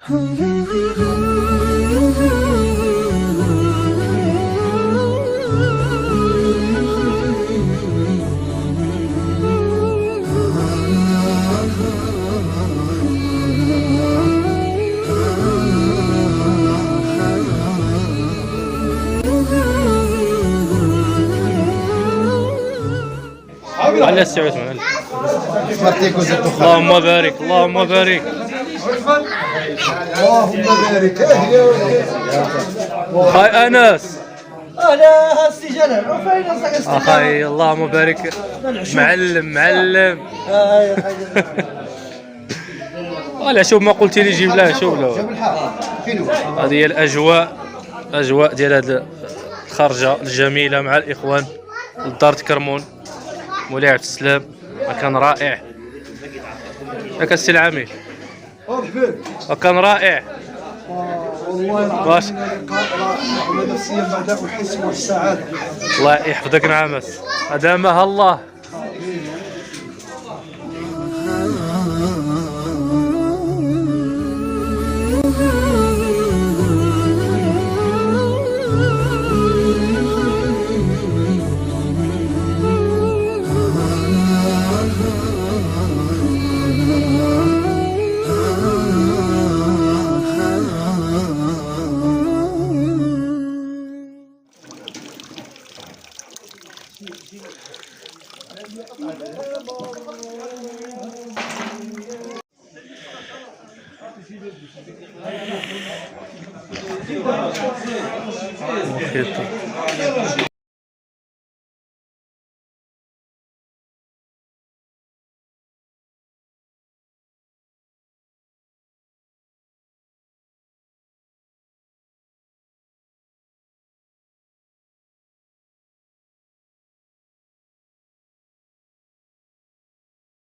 على السي عثمان. اللهم بارك اللهم بارك اللهم بارك. اخي انس. انا السي جلال وفين اخي اللهم بارك. معلم ولا شوف ما قلتي لي جيب له شوف له. هذه هي الاجواء ديال هذه الخرجه الجميله مع الاخوان لدار كرمون. مولاي عبد السلام كان رائع. ياك السي العميل كان رائع والله العظيم لقاء رائع ونفسيا بعد احس بالسعاده. الله يحفظك نعمس ادامها الله.